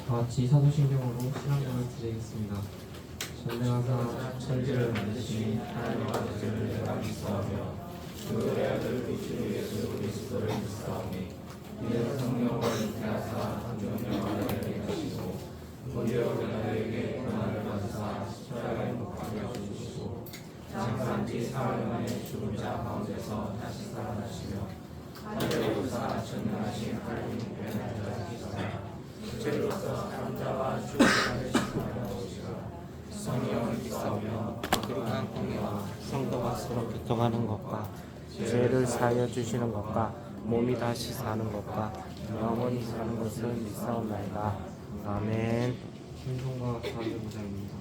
다 같이 사도신경으로 신앙고를 드리겠습니다. 전능하사 천지를 만드신 하나님 아버지를 내가 믿사오며 그의 아들 우리 예수 그리스도를 믿사오니 이는 성령을 잉태하사 성령을 아들에게 하시고 본디오 빌라도에게 고난을 받으사 십자가에 못 박혀 죽으시고 장사한 지 사흘 만에 죽은 자 가운데서 다시 살아나시며 하늘에 오르사 전능하신 하나님 우편에 앉아 계시다. 주로서 사람자와 죽은 자를 심판하는 것이라. 성령을 믿사오며 거룩한 공예와 성도가 서로 교통하는 것과 죄를 사하여 주시는 것과 몸이 다시 사는 것과 영원히 사는 것을 믿사옵나이다. 아멘. 신성과 사죄 보장입니다.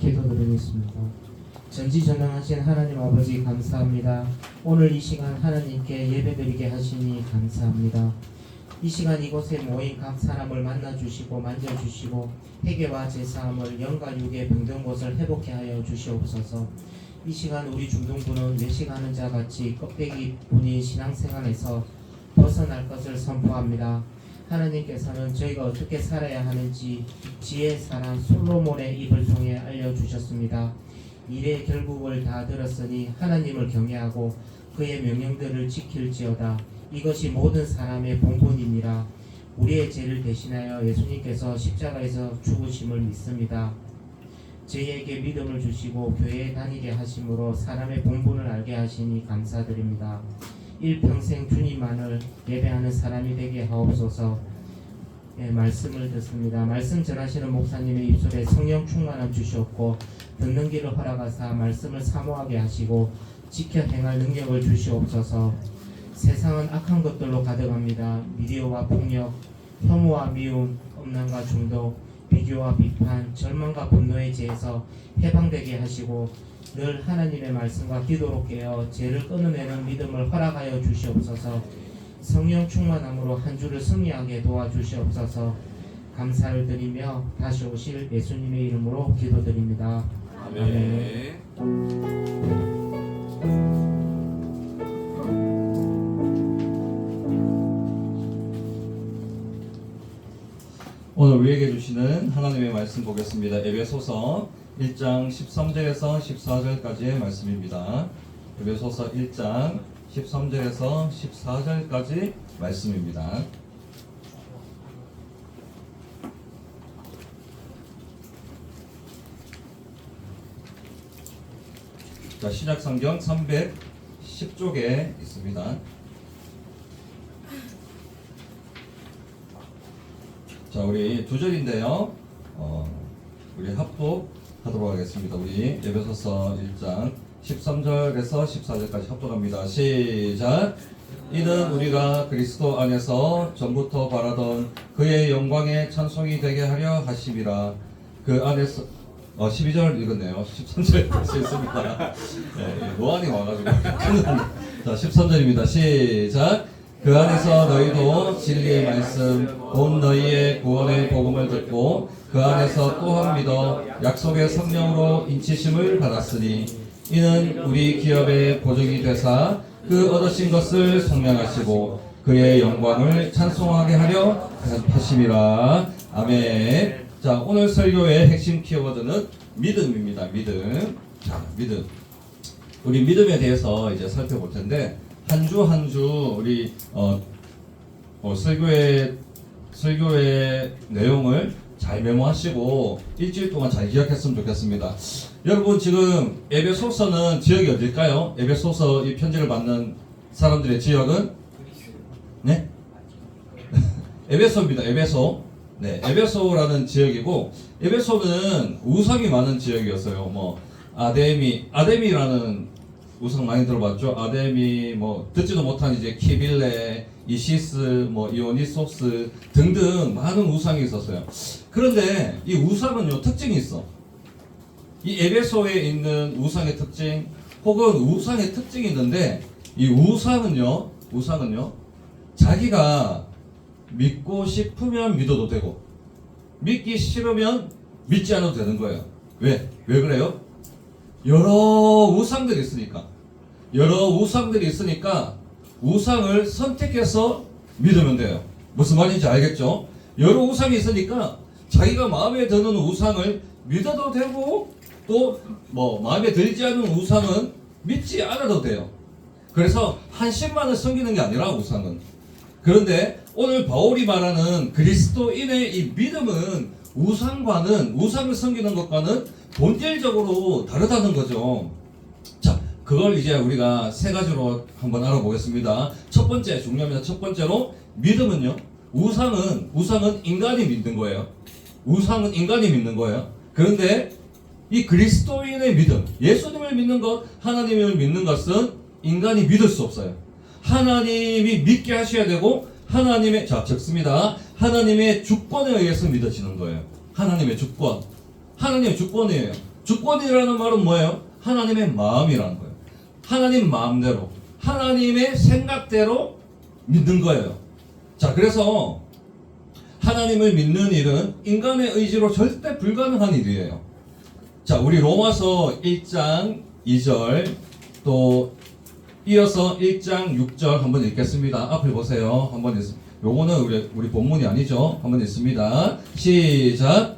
기도드리겠습니다. 전지전능하신 하나님 아버지 감사합니다. 오늘 이 시간 하나님께 예배드리게 하시니 감사합니다. 이 시간 이곳에 모인 각 사람을 만나주시고 만져주시고 회개와 제사함을 영과 육의 병든 곳을 회복케 하여 주시옵소서. 이 시간 우리 중동부는 외식하는 자같이 껍데기 뿐인 신앙생활에서 벗어날 것을 선포합니다. 하나님께서는 저희가 어떻게 살아야 하는지 지혜의 사람 솔로몬의 입을 통해 알려주셨습니다. 일의 결국을 다 들었으니 하나님을 경외하고 그의 명령들을 지킬지어다. 이것이 모든 사람의 본분이니라. 우리의 죄를 대신하여 예수님께서 십자가에서 죽으심을 믿습니다. 저희에게 믿음을 주시고 교회에 다니게 하심으로 사람의 본분을 알게 하시니 감사드립니다. 일평생 주님만을 예배하는 사람이 되게 하옵소서. 말씀을 듣습니다. 말씀 전하시는 목사님의 입술에 성령 충만함 주시옵고 듣는 길을 허락하사 말씀을 사모하게 하시고 지켜 행할 능력을 주시옵소서. 세상은 악한 것들로 가득합니다. 미디어와 폭력, 혐오와 미움, 음란과 중독, 비교와 비판, 절망과 분노에 대해서 해방되게 하시고 늘 하나님의 말씀과 기도로 깨어 죄를 끊어내는 믿음을 허락하여 주시옵소서. 성령 충만함으로 한 주를 승리하게 도와주시옵소서. 감사를 드리며 다시 오실 예수님의 이름으로 기도드립니다. 아멘. 오늘 우리에게 주시는 하나님의 말씀 보겠습니다. 에베소서 1장 13절에서 14절까지의 말씀입니다. 에베소서 1장 13절에서 14절까지 말씀입니다. 자, 신약 성경 310쪽에 있습니다. 자, 우리 두 절인데요. 우리 합독하도록 하겠습니다. 우리 에베소서 1장 13절에서 14절까지 합독합니다. 시작. 이는 우리가 그리스도 안에서 전부터 바라던 그의 영광의 찬송이 되게 하려 하심이라. 그 안에서 12절 읽었네요. 13절 할 수 있습니다. 네, 노안이 와가지고. 자, 13절입니다. 시작. 그 안에서 너희도 진리의 말씀 곧 너희의 구원의 복음을 듣고 그 안에서 또한 믿어 약속의 성령으로 인치심을 받았으니 이는 우리 기업의 보증이 되사 그 얻으신 것을 성명하시고 그의 영광을 찬송하게 하려 하심이라. 아멘. 자, 오늘 설교의 핵심 키워드는 믿음입니다. 믿음. 자, 믿음. 우리 믿음에 대해서 이제 살펴볼 텐데 한 주 한 주 우리 설교의 내용을 잘 메모하시고 일주일 동안 잘 기억했으면 좋겠습니다. 여러분 지금 에베소서는 지역이 어딜까요? 에베소서 이 편지를 받는 사람들의 지역은 네? 에베소입니다. 에베소. 네, 에베소라는 지역이고 에베소는 우상이 많은 지역이었어요. 뭐 아데미라는 우상 많이 들어봤죠? 아데미, 뭐 듣지도 못한 이제 키빌레, 이시스, 뭐 이오니소스 등등 많은 우상이 있었어요. 그런데 이 우상은요 특징이 있어. 이 에베소에 있는 우상의 특징, 혹은 우상의 특징이 있는데 이 우상은요 자기가 믿고 싶으면 믿어도 되고 믿기 싫으면 믿지 않아도 되는 거예요. 왜 그래요? 여러 우상들이 있으니까 우상을 선택해서 믿으면 돼요. 무슨 말인지 알겠죠? 여러 우상이 있으니까 자기가 마음에 드는 우상을 믿어도 되고 또 뭐 마음에 들지 않는 우상은 믿지 않아도 돼요. 그래서 한 신만을 섬기는 게 아니라 우상은. 그런데 오늘 바울이 말하는 그리스도인의 이 믿음은 우상을 섬기는 것과는 본질적으로 다르다는 거죠. 자, 그걸 이제 우리가 세 가지로 한번 알아보겠습니다. 첫 번째, 중요합니다. 첫 번째로 믿음은요. 우상은 인간이 믿는 거예요. 우상은 인간이 믿는 거예요. 그런데 이 그리스도인의 믿음, 예수님을 믿는 것, 하나님을 믿는 것은 인간이 믿을 수 없어요. 하나님이 믿게 하셔야 되고 적습니다. 하나님의 주권에 의해서 믿어지는 거예요. 하나님의 주권이에요. 주권이라는 말은 뭐예요? 하나님의 마음이라는 거예요. 하나님 마음대로, 하나님의 생각대로 믿는 거예요. 자, 그래서 하나님을 믿는 일은 인간의 의지로 절대 불가능한 일이에요. 자, 우리 로마서 1장 2절 또 이어서 1장 6절 한번 읽겠습니다. 앞을 보세요. 한번 읽습니다. 요거는 우리 본문이 아니죠. 한번 읽습니다. 시작.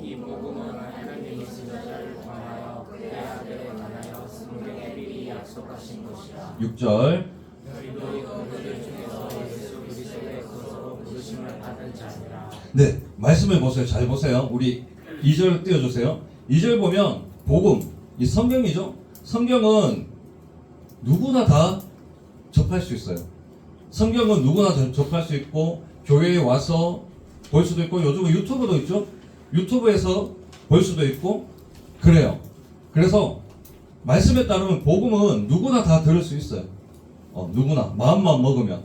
이 복음은 하나님이 저를 통하여 그의 아들에 관하여 성경에 미리 약속하신 것이라. 6절. 너희도 그들 중에서 예수 그리스도의 것으로 부르심을 받은 자니라. 네, 말씀을 보세요. 잘 보세요. 우리 2절 띄워주세요. 2절 보면 복음, 이 성경이죠. 성경은 누구나 다 접할 수 있어요. 성경은 누구나 접할 수 있고 교회에 와서 볼 수도 있고 요즘은 유튜브도 있죠. 유튜브에서 볼 수도 있고 그래요. 그래서 말씀에 따르면 복음은 누구나 다 들을 수 있어요. 누구나 마음만 먹으면.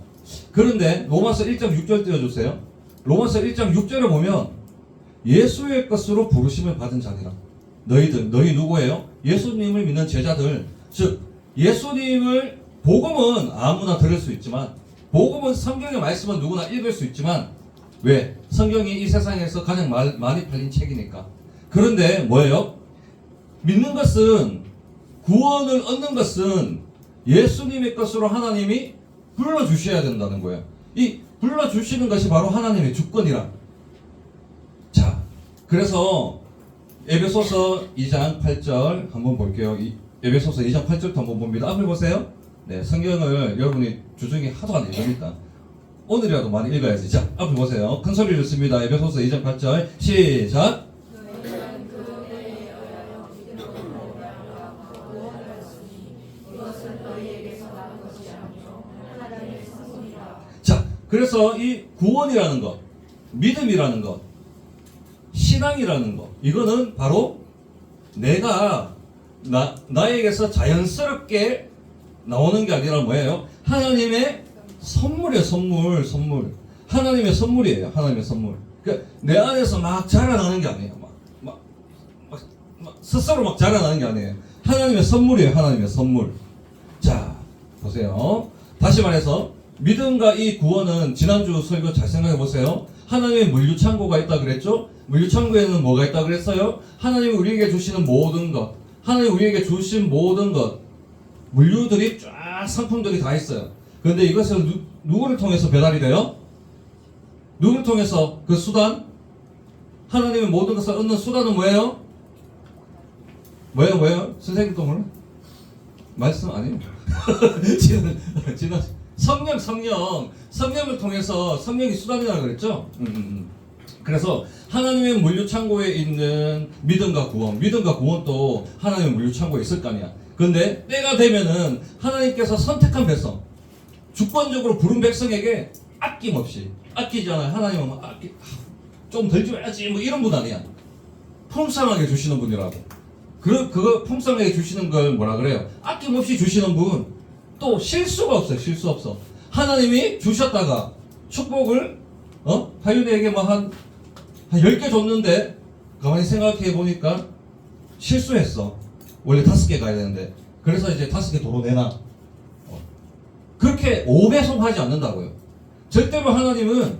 그런데 로마서 1장 6절 띄워주세요. 로마서 1장 6절에 보면 예수의 것으로 부르심을 받은 자니라. 너희 누구예요? 예수님을 믿는 제자들. 즉 예수님을, 복음은 아무나 들을 수 있지만, 복음은 성경의 말씀은 누구나 읽을 수 있지만, 왜? 성경이 이 세상에서 가장 많이 팔린 책이니까. 그런데 뭐예요? 믿는 것은, 구원을 얻는 것은 예수님의 것으로 하나님이 불러주셔야 된다는 거예요. 이 불러주시는 것이 바로 하나님의 주권이라. 자, 그래서 에베소서 2장 8절 한번 볼게요. 에베소서 2장 8절도 한번 봅니다. 앞을 보세요. 네, 성경을 여러분이 주중에 하도 안 읽으니까 오늘이라도 많이 읽어야지. 자, 앞을 보세요. 큰 소리를 씁니다. 에베소서 2장 8절 시작. 자, 그래서 이 구원이라는 것, 믿음이라는 것, 신앙이라는 것, 이거는 바로 내가 나에게서 자연스럽게 나오는 게 아니라 뭐예요? 하나님의 선물이에요. 선물. 하나님의 선물이에요. 하나님의 선물. 그러니까 내 안에서 막 자라나는 게 아니에요. 막 스스로 막 자라나는 게 아니에요. 하나님의 선물이에요. 하나님의 선물. 자, 보세요. 다시 말해서 믿음과 이 구원은, 지난주 설교 잘 생각해 보세요. 하나님의 물류창고가 있다 그랬죠? 물류창고에는 뭐가 있다 그랬어요? 하나님이 우리에게 주시는 모든 것, 하나님이 우리에게 주신 모든 것, 물류들이 쫙 상품들이 다 있어요. 그런데 이것은 누구를 통해서 배달이 돼요? 누구를 통해서? 그 수단? 하나님의 모든 것을 얻는 수단은 뭐예요? 뭐예요? 선생님도 몰라? 말씀 아니에요? 지난 성령을 통해서, 성령이 수단이라고 그랬죠? 그래서 하나님의 물류창고에 있는 믿음과 구원도 하나님의 물류창고에 있을 거 아니야. 그런데 때가 되면은 하나님께서 선택한 백성, 주권적으로 부른 백성에게 아낌없이, 아끼지 않아요. 하나님은 좀 덜 줘야지 뭐 이런 분 아니야. 풍성하게 주시는 분이라고. 그거 풍성하게 주시는 걸 뭐라 그래요? 아낌없이 주시는 분. 또 실수가 없어요. 실수 없어. 하나님이 주셨다가 축복을 하윤이에게 뭐 한 10개 줬는데 가만히 생각해 보니까 실수했어. 원래 5개 가야 되는데. 그래서 이제 5개 도로 내놔. 그렇게 5배속 하지 않는다고요. 절대로 하나님은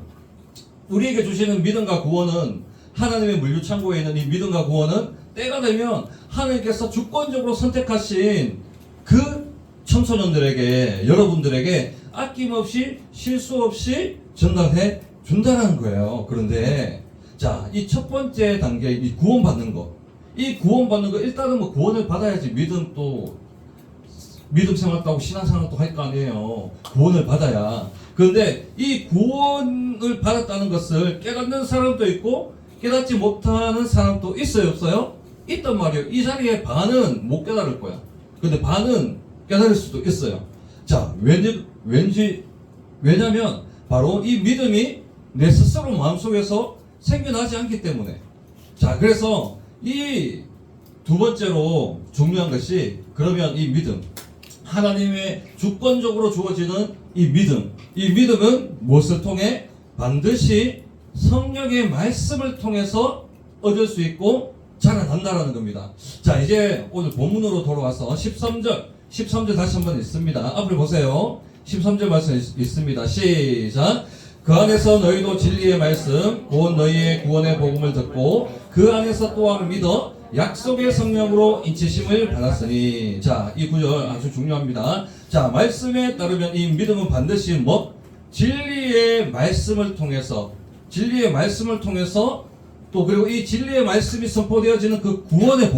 우리에게 주시는 믿음과 구원은, 하나님의 물류창고에 있는 이 믿음과 구원은 때가 되면 하나님께서 주권적으로 선택하신 그 청소년들에게, 여러분들에게 아낌없이 실수 없이 전달해 준다는 거예요. 그런데 자, 이 첫 번째 단계, 이 구원받는 거, 일단은 뭐 구원을 받아야지 믿음 생활도 하고 신앙생활도 할 거 아니에요. 구원을 받아야. 그런데 이 구원을 받았다는 것을 깨닫는 사람도 있고 깨닫지 못하는 사람도 있어요, 없어요? 있단 말이에요. 이 자리에 반은 못 깨달을 거야. 근데 반은 깨달을 수도 있어요. 자, 왜냐면 바로 이 믿음이 내 스스로 마음속에서 생겨나지 않기 때문에. 자, 그래서 이 두 번째로 중요한 것이, 그러면 이 믿음, 하나님의 주권적으로 주어지는 이 믿음은 무엇을 통해? 반드시 성령의 말씀을 통해서 얻을 수 있고 자라난다라는 겁니다. 자, 이제 오늘 본문으로 돌아와서 13절 다시 한번 읽습니다. 앞을 보세요. 13절 말씀 있습니다. 시작. 그 안에서 너희도 진리의 말씀, 곧 너희의 구원의 복음을 듣고 그 안에서 또한 믿어 약속의 성령으로 인치심을 받았으니. 자, 이 구절 아주 중요합니다. 자, 말씀에 따르면 이 믿음은 반드시 진리의 말씀을 통해서 또 그리고 이 진리의 말씀이 선포되어지는 그 구원의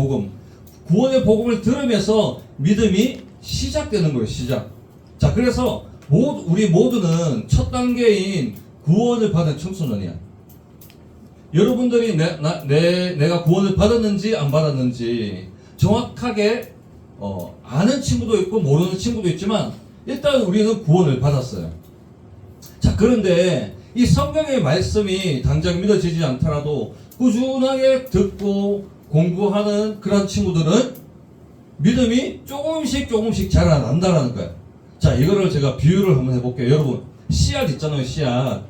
복음을 들으면서 믿음이 시작되는 거예요. 시작. 자, 그래서 우리 모두는 첫 단계인 구원을 받은 청소년이야. 여러분들이 내가 구원을 받았는지 안 받았는지 정확하게 아는 친구도 있고 모르는 친구도 있지만 일단 우리는 구원을 받았어요. 자, 그런데 이 성경의 말씀이 당장 믿어지지 않더라도 꾸준하게 듣고 공부하는 그런 친구들은 믿음이 조금씩 자라난다라는 거예요. 자, 이거를 제가 비유를 한번 해볼게요. 여러분, 씨앗 있잖아요, 씨앗.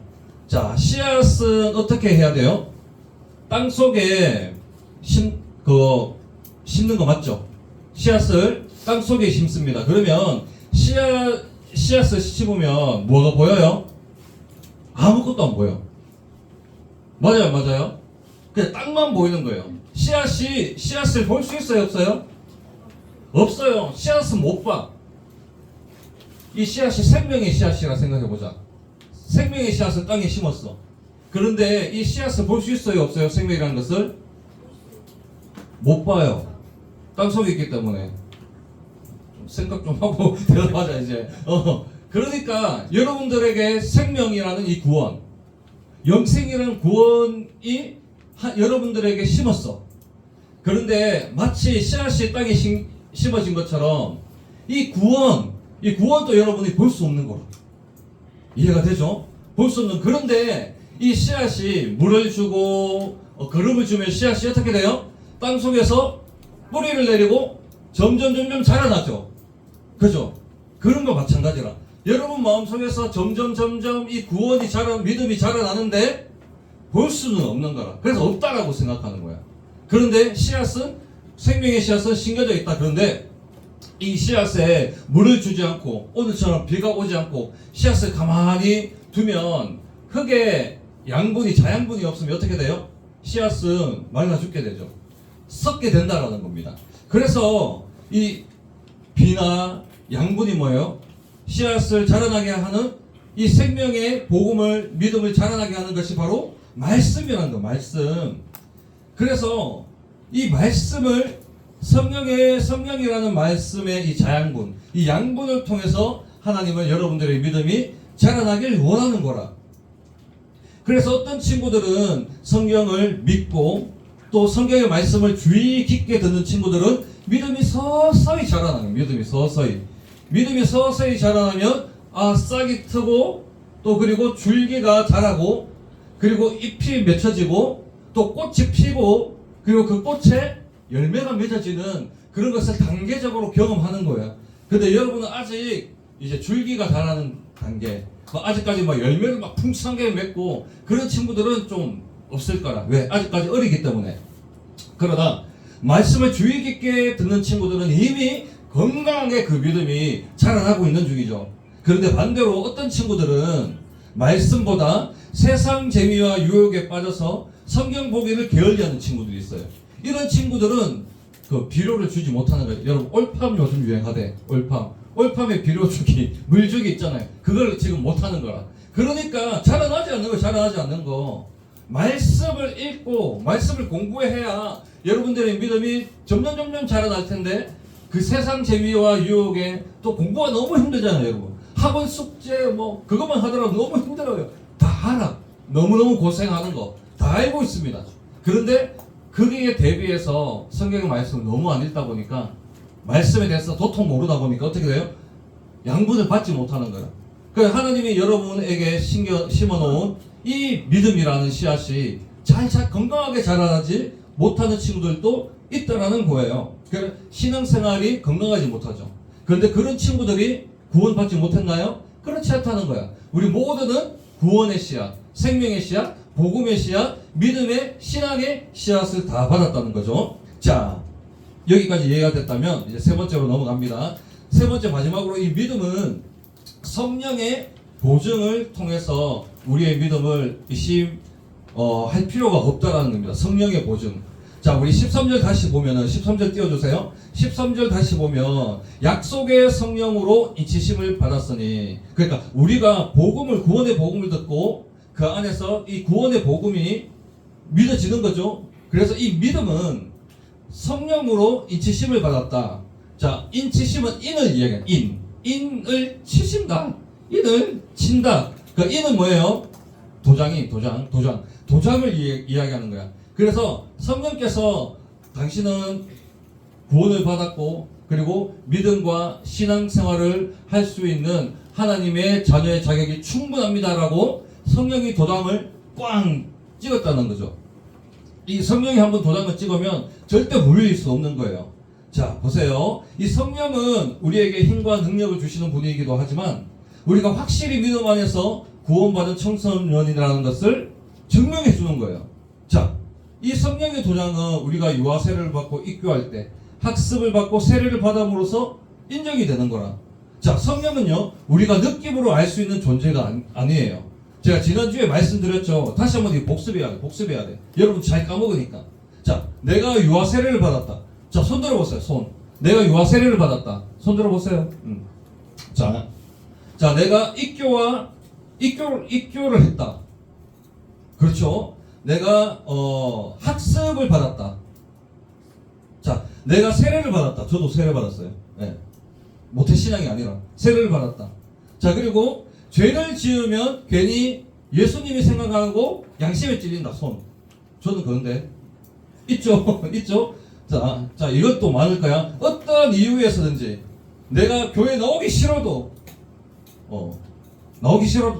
자, 씨앗은 어떻게 해야 돼요? 땅 속에 심는 거 맞죠? 씨앗을 땅 속에 심습니다. 그러면 씨앗을 심으면 뭐가 보여요? 아무것도 안 보여. 맞아요, 맞아요. 그냥 땅만 보이는 거예요. 씨앗을 볼 수 있어요, 없어요? 없어요. 씨앗은 못 봐. 이 씨앗이 생명의 씨앗이라 생각해보자. 생명의 씨앗을 땅에 심었어. 그런데 이 씨앗을 볼 수 있어요, 없어요? 생명이라는 것을 못 봐요. 땅 속에 있기 때문에. 좀 생각 좀 하고 대답하자 이제. 그러니까 여러분들에게 생명이라는 이 구원, 영생이라는 구원이 여러분들에게 심었어. 그런데 마치 씨앗이 땅에 심어진 것처럼 이 구원도 여러분이 볼 수 없는 거로. 이해가 되죠? 볼 수 없는. 그런데 이 씨앗이 물을 주고 거름을 주면 씨앗이 어떻게 돼요? 땅 속에서 뿌리를 내리고 점점 자라나죠. 그죠? 그런 거 마찬가지라. 여러분 마음속에서 점점 이 구원이 믿음이 자라나는데 볼 수는 없는 거라. 그래서 없다라고 생각하는 거야. 그런데 생명의 씨앗은 심겨져 있다. 그런데 이 씨앗에 물을 주지 않고 오늘처럼 비가 오지 않고 씨앗을 가만히 두면 흙에 자양분이 없으면 어떻게 돼요? 씨앗은 말라 죽게 되죠. 썩게 된다라는 겁니다. 그래서 이 비나 양분이 뭐예요? 씨앗을 자라나게 하는 이 생명의 믿음을 자라나게 하는 것이 바로 말씀이라는 거, 말씀. 그래서 이 말씀을 성령이라는 말씀의 이 자양분, 이 양분을 통해서 하나님은 여러분들의 믿음이 자라나길 원하는 거라. 그래서 어떤 친구들은 성경을 믿고 또 성경의 말씀을 주의 깊게 듣는 친구들은 믿음이 서서히 자라나요. 믿음이 서서히 자라나면 싹이 트고 또 그리고 줄기가 자라고 그리고 잎이 맺혀지고 또 꽃이 피고 그리고 그 꽃에 열매가 맺어지는 그런 것을 단계적으로 경험하는 거예요. 근데 여러분은 아직 이제 줄기가 자라는 단계, 아직까지 열매를 풍성하게 맺고 그런 친구들은 좀 없을 거라. 왜? 아직까지 어리기 때문에. 그러나 말씀을 주의 깊게 듣는 친구들은 이미 건강하게 그 믿음이 자라나고 있는 중이죠. 그런데 반대로 어떤 친구들은 말씀보다 세상 재미와 유혹에 빠져서 성경 보기를 게을리하는 친구들이 있어요. 이런 친구들은 그 비료를 주지 못하는 거예요. 여러분 올팜 요즘 유행하대. 올팜에 비료 주기, 물 주기 있잖아요. 그걸 지금 못하는 거라. 그러니까 자라나지 않는 거. 말씀을 읽고 말씀을 공부해야 여러분들의 믿음이 점점 자라날 텐데 그 세상 재미와 유혹에 또 공부가 너무 힘들잖아요, 여러분. 학원 숙제 그것만 하더라도 너무 힘들어요. 다 알아. 너무너무 고생하는 거 다 알고 있습니다. 그런데 거기에 대비해서 성경의 말씀을 너무 안 읽다 보니까 말씀에 대해서 도통 모르다 보니까 어떻게 돼요? 양분을 받지 못하는 거예요. 그래서 하나님이 여러분에게 심어놓은 이 믿음이라는 씨앗이 잘 건강하게 자라나지 못하는 친구들도 있다라는 거예요. 그래서 신앙생활이 건강하지 못하죠. 그런데 그런 친구들이 구원받지 못했나요? 그렇지 않다는 거야. 우리 모두는 구원의 씨앗, 생명의 씨앗, 복음의 씨앗, 믿음의 신앙의 씨앗을 다 받았다는 거죠. 자, 여기까지 이해가 됐다면 이제 세 번째로 넘어갑니다. 세 번째 마지막으로 이 믿음은 성령의 보증을 통해서 우리의 믿음을 할 필요가 없다라는 겁니다. 성령의 보증. 자, 우리 13절 다시 보면은 13절 띄워주세요. 13절 다시 보면 약속의 성령으로 인치심을 받았으니, 그러니까 우리가 구원의 복음을 듣고 그 안에서 이 구원의 복음이 믿어지는 거죠. 그래서 이 믿음은 성령으로 인치심을 받았다. 자, 인치심은 인을 이야기해요. 인을 치신다. 인을 친다. 그 인은 뭐예요? 도장을 이야기하는 거야. 그래서 성령께서 당신은 구원을 받았고 그리고 믿음과 신앙생활을 할 수 있는 하나님의 자녀의 자격이 충분합니다라고 성령이 도장을 꽝 찍었다는 거죠. 이 성령이 한번 도장을 찍으면 절대 물릴 수 없는 거예요. 자, 보세요. 이 성령은 우리에게 힘과 능력을 주시는 분이기도 하지만 우리가 확실히 믿음 안에서 구원받은 청소년이라는 것을 증명해 주는 거예요. 자, 이 성령의 도장은 우리가 유아 세례를 받고 입교할 때 학습을 받고 세례를 받음으로써 인정이 되는 거라. 자, 성령은요, 우리가 느낌으로 알 수 있는 존재가 아니에요. 제가 지난주에 말씀드렸죠. 다시 한번 이거 복습해야 돼. 복습해야 돼. 여러분 잘 까먹으니까. 자, 내가 유아 세례를 받았다. 자, 손 들어보세요. 손. 내가 유아 세례를 받았다. 손 들어보세요. 자, 내가 입교를 했다. 그렇죠? 내가 학습을 받았다. 자, 내가 세례를 받았다. 저도 세례 받았어요. 네. 모태신앙이 아니라 세례를 받았다. 자, 그리고 죄를 지으면 괜히 예수님이 생각하고 양심에 찔린다. 손. 저는 그런데 있죠. 있죠. 자, 이것도 많을까요? 어떤 이유에서든지 내가 교회 나오기 싫어도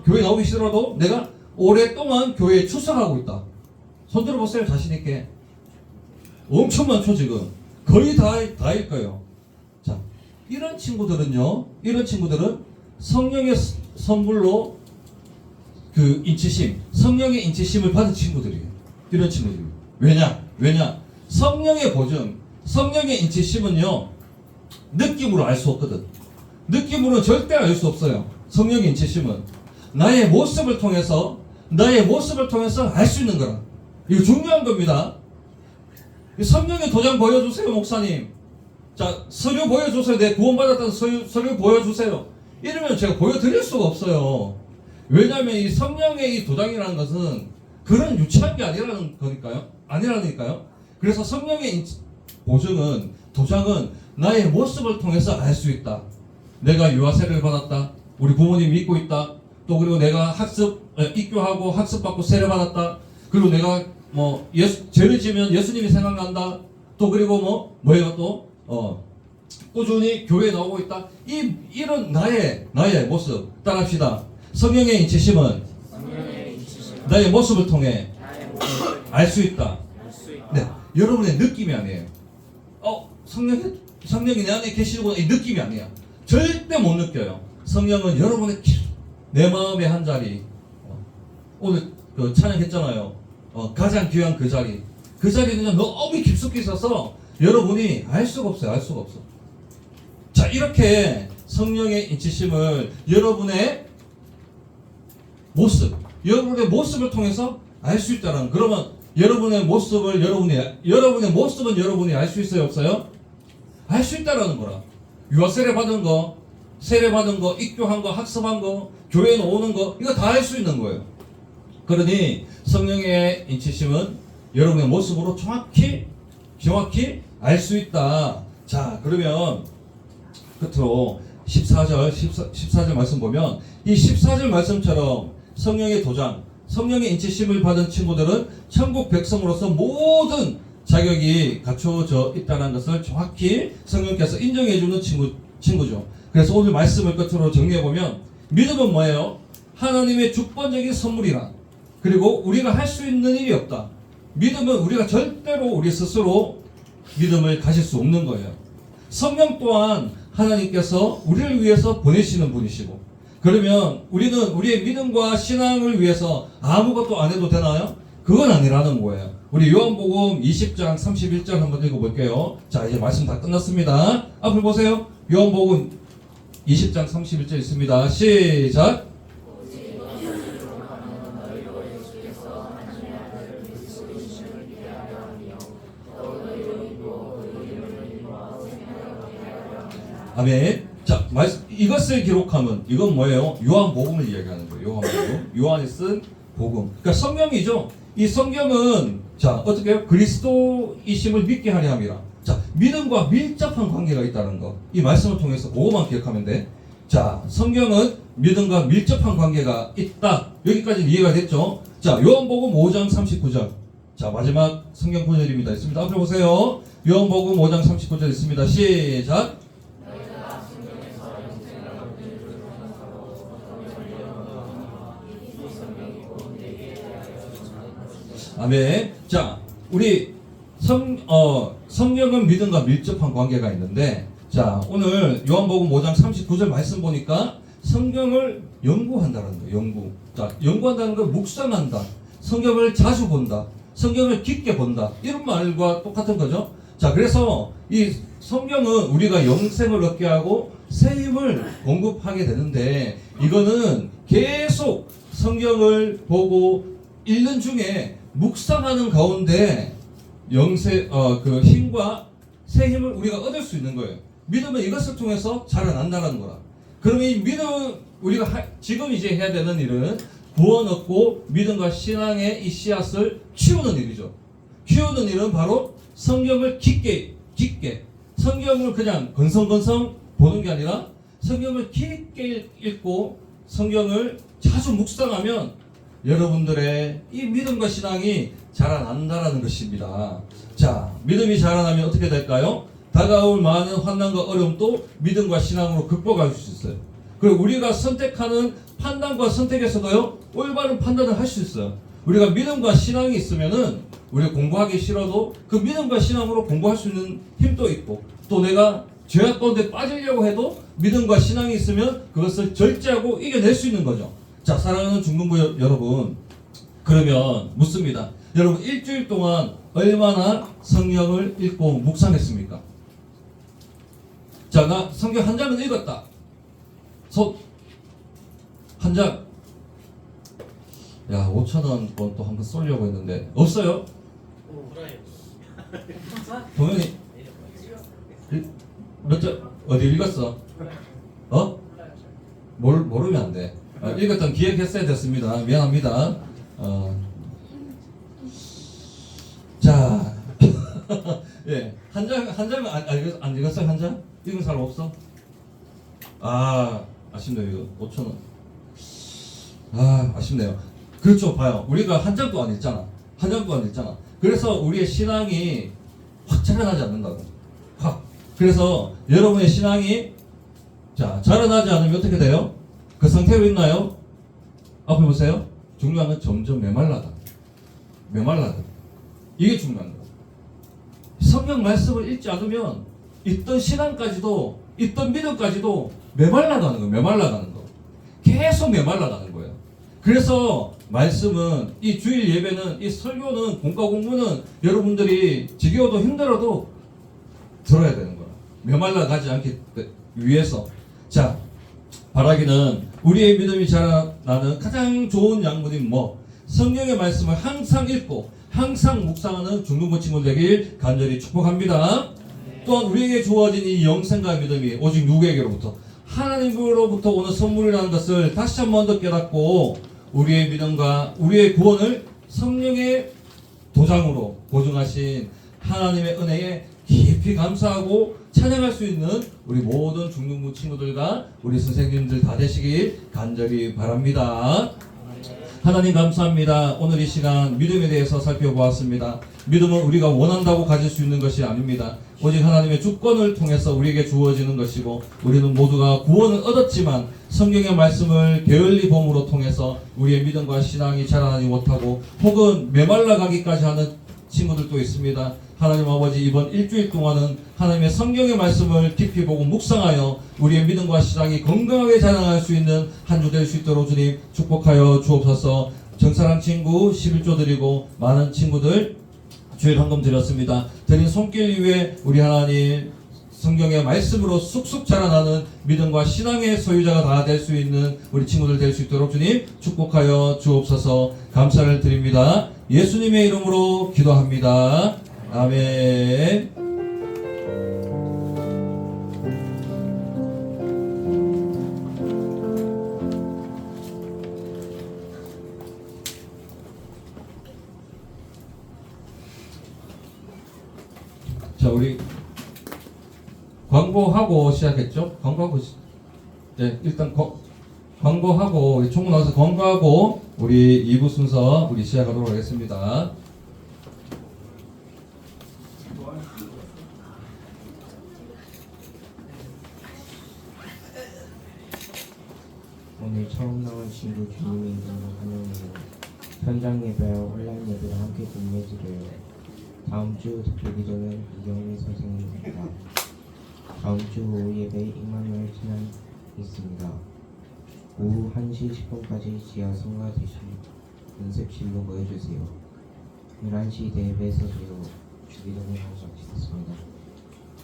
교회 나오기 싫어도 내가 오랫동안 교회에 출석하고 있다. 손 들어보세요. 자신 있게. 엄청 많죠. 지금 거의 다일 거예요. 자, 이런 친구들은 성령의 선물로 그 성령의 인치심을 받은 친구들이에요. 이런 친구들이. 왜냐? 성령의 보증, 성령의 인치심은요, 느낌으로 알 수 없거든. 느낌으로는 절대 알 수 없어요. 성령의 인치심은 나의 모습을 통해서 알 수 있는 거라. 이거 중요한 겁니다. 성령의 도장 보여주세요, 목사님. 자, 서류 보여주세요. 내 구원받았다는 서류 보여주세요. 이러면 제가 보여드릴 수가 없어요. 왜냐하면 이 성령의 이 도장이라는 것은 그런 유치한 게 아니라니까요. 그래서 성령의 도장은 나의 모습을 통해서 알 수 있다. 내가 유아 세례를 받았다. 우리 부모님 믿고 있다. 또 그리고 내가 입교하고 학습받고 세례 받았다. 그리고 내가 죄를 지으면 예수님이 생각난다. 또 그리고 꾸준히 교회에 나오고 있다. 이런 나의 모습 따라합시다. 성령의 인치심은 나의 모습을 통해 알 수 있다. 네, 여러분의 느낌이 아니에요. 성령이 내 안에 계시고 이 느낌이 아니야. 절대 못 느껴요. 성령은 여러분의 내 마음의 한 자리. 오늘 그 찬양했잖아요. 가장 귀한 그 자리. 그 자리는 너무 깊숙이 있어서 여러분이 알 수가 없어요. 자, 이렇게 성령의 인치심을 여러분의 모습을 통해서 알 수 있다는. 그러면 여러분의 모습은 여러분이 알 수 있어요, 없어요? 알 수 있다라는 거라. 유아 세례 받은 거, 입교한 거, 학습한 거, 교회에 오는 거, 이거 다 알 수 있는 거예요. 그러니 성령의 인치심은 여러분의 모습으로 정확히 알 수 있다. 자, 그러면 끝으로 14절 말씀 보면 이 14절 말씀처럼 성령의 도장, 성령의 인치심을 받은 친구들은 천국 백성으로서 모든 자격이 갖춰져 있다는 것을 정확히 성령께서 인정해주는 친구죠. 그래서 오늘 말씀을 끝으로 정리해보면 믿음은 뭐예요? 하나님의 주권적인 선물이라. 그리고 우리가 할 수 있는 일이 없다. 믿음은 우리가 절대로 우리 스스로 믿음을 가질 수 없는 거예요. 성령 또한 하나님께서 우리를 위해서 보내시는 분이시고, 그러면 우리는 우리의 믿음과 신앙을 위해서 아무것도 안 해도 되나요? 그건 아니라는 거예요. 우리 요한복음 20장 31절 한번 읽어볼게요. 자, 이제 말씀 다 끝났습니다. 앞을 보세요. 요한복음 20장 31절 있습니다. 시작. 아멘. 자, 이것을 기록하면 이건 뭐예요? 요한복음을 이야기하는 거예요. 요한복음. 요한이 쓴 복음. 그러니까 성경이죠. 이 성경은 자, 어떻게 해요? 그리스도이심을 믿게 하려 함이라. 자, 믿음과 밀접한 관계가 있다는 거. 이 말씀을 통해서 그것만 기억하면 돼. 자, 성경은 믿음과 밀접한 관계가 있다. 여기까지 이해가 됐죠? 자, 요한복음 5장 39절. 자, 마지막 성경 구절입니다. 있습니다. 앞에 보세요. 요한복음 5장 39절 있습니다. 시작. 아멘. 자, 우리 성경은 믿음과 밀접한 관계가 있는데, 자, 오늘 요한복음 5장 39절 말씀 보니까 성경을 연구한다는 거예요. 연구. 자, 연구한다는 건 묵상한다. 성경을 자주 본다. 성경을 깊게 본다. 이런 말과 똑같은 거죠. 자, 그래서 이 성경은 우리가 영생을 얻게 하고 새 힘을 공급하게 되는데, 이거는 계속 성경을 보고 읽는 중에 묵상하는 가운데 그 힘과 새 힘을 우리가 얻을 수 있는 거예요. 믿음은 이것을 통해서 자라난다는 거라. 그러면 이 믿음, 우리가 지금 이제 해야 되는 일은 구원 얻고 믿음과 신앙의 이 씨앗을 키우는 일이죠. 키우는 일은 바로 성경을 깊게 성경을 그냥 건성건성 보는 게 아니라 성경을 깊게 읽고 성경을 자주 묵상하면 여러분들의 이 믿음과 신앙이 자라난다라는 것입니다. 자, 믿음이 자라나면 어떻게 될까요? 다가올 많은 환난과 어려움도 믿음과 신앙으로 극복할 수 있어요. 그리고 우리가 선택하는 판단과 선택에서도요, 올바른 판단을 할 수 있어요. 우리가 믿음과 신앙이 있으면은 우리 공부하기 싫어도 그 믿음과 신앙으로 공부할 수 있는 힘도 있고, 또 내가 죄악 가운데 빠지려고 해도 믿음과 신앙이 있으면 그것을 절제하고 이겨낼 수 있는 거죠. 자, 사랑하는 중등부 여러분, 그러면 묻습니다. 여러분, 일주일 동안 얼마나 성경을 읽고 묵상했습니까? 자, 나 성경 한 장은 읽었다. 손 한 장. 야, 5,000원 또 한번 쏠려고 했는데 없어요? 동현이 몇 장 어디 읽었어? 어? 모르면 안 돼. 읽었던 기억했어야 됐습니다. 미안합니다. 자, 예, 한 장은 안 읽었어요? 한 장? 읽은 사람 없어? 아쉽네요. 이거 5,000원. 아쉽네요. 그렇죠. 봐요. 우리가 한 장도 안 읽잖아. 한 장도 안 읽잖아. 그래서 우리의 신앙이 확 자라나지 않는다고. 확. 그래서 여러분의 신앙이 자라나지 않으면 어떻게 돼요? 그 상태로 있나요? 앞에 보세요. 중요한 건 점점 메말라다. 이게 중요한 거예요. 성경 말씀을 읽지 않으면 있던 신앙까지도, 있던 믿음까지도 메말라가는 거. 계속 메말라가는 거예요. 그래서 말씀은, 이 주일 예배는, 이 설교는, 공과 공부는 여러분들이 지겨워도 힘들어도 들어야 되는 거야. 메말라가지 않기 위해서. 자, 바라기는 우리의 믿음이 자라나는 가장 좋은 양분이 성경의 말씀을 항상 읽고 항상 묵상하는 중등부 친구 되길 간절히 축복합니다. 또한 우리에게 주어진 이 영생과 믿음이 오직 누구에게로부터? 하나님으로부터 오는 선물이라는 것을 다시 한 번 더 깨닫고 우리의 믿음과 우리의 구원을 성령의 도장으로 보증하신 하나님의 은혜에 깊이 감사하고 찬양할 수 있는 우리 모든 중등부 친구들과 우리 선생님들 다 되시길 간절히 바랍니다. 하나님 감사합니다. 오늘 이 시간 믿음에 대해서 살펴보았습니다. 믿음은 우리가 원한다고 가질 수 있는 것이 아닙니다. 오직 하나님의 주권을 통해서 우리에게 주어지는 것이고, 우리는 모두가 구원을 얻었지만 성경의 말씀을 게을리 봄으로 통해서 우리의 믿음과 신앙이 자라나지 못하고 혹은 메말라가기까지 하는 친구들도 있습니다. 하나님 아버지, 이번 일주일 동안은 하나님의 성경의 말씀을 깊이 보고 묵상하여 우리의 믿음과 신앙이 건강하게 자라날 수 있는 한 주 될 수 있도록 주님 축복하여 주옵소서. 정사랑 친구 11조 드리고 많은 친구들 주일 헌금 드렸습니다. 드린 손길 위에 우리 하나님 성경의 말씀으로 쑥쑥 자라나는 믿음과 신앙의 소유자가 다 될 수 있는 우리 친구들 될 수 있도록 주님 축복하여 주옵소서. 감사를 드립니다. 예수님의 이름으로 기도합니다. 아멘. 자, 우리 광고하고 시작했죠? 광고하고 일단 광고하고 우리 총무 나와서 광고하고 우리 2부 순서 우리 시작하도록 하겠습니다. 오늘 처음 나온 친구 주님의 이름으로 환영해요. 현장 예배와 온라인 예배를 함께 공유해주세요. 다음 주 특별기도는 이경민 선생님입니다. 다음 주 오후 예배 임마누엘 신앙이 있습니다. 오후 1시 10분까지 지하 성가 대신 연습실로 모여주세요. 11시 대회에서도요 주기도문 하고 마치겠습니다.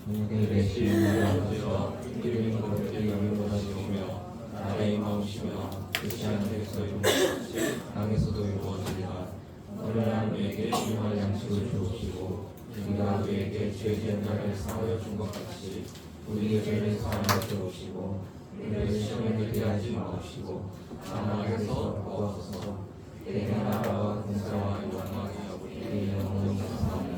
오늘의 예배시는 아버지와 이름이 거룩히 여김을 받으시며 나라의 마음이시며 뜻이 하늘에서 이루어지듯이 땅에서도 이루어지리라. 어느 날 우리에게 필요한 양식을 주옵시고 우리가 우리에게 죄 지은 자를 사하여 준 것 같이 우리의 죄를 사하여 주옵시고 우리를 시험에 들게 하지 마옵시고 다만 악에서 구하소서. 내 나라와 권세와 영광이 아버지께 영원히 감사합니다.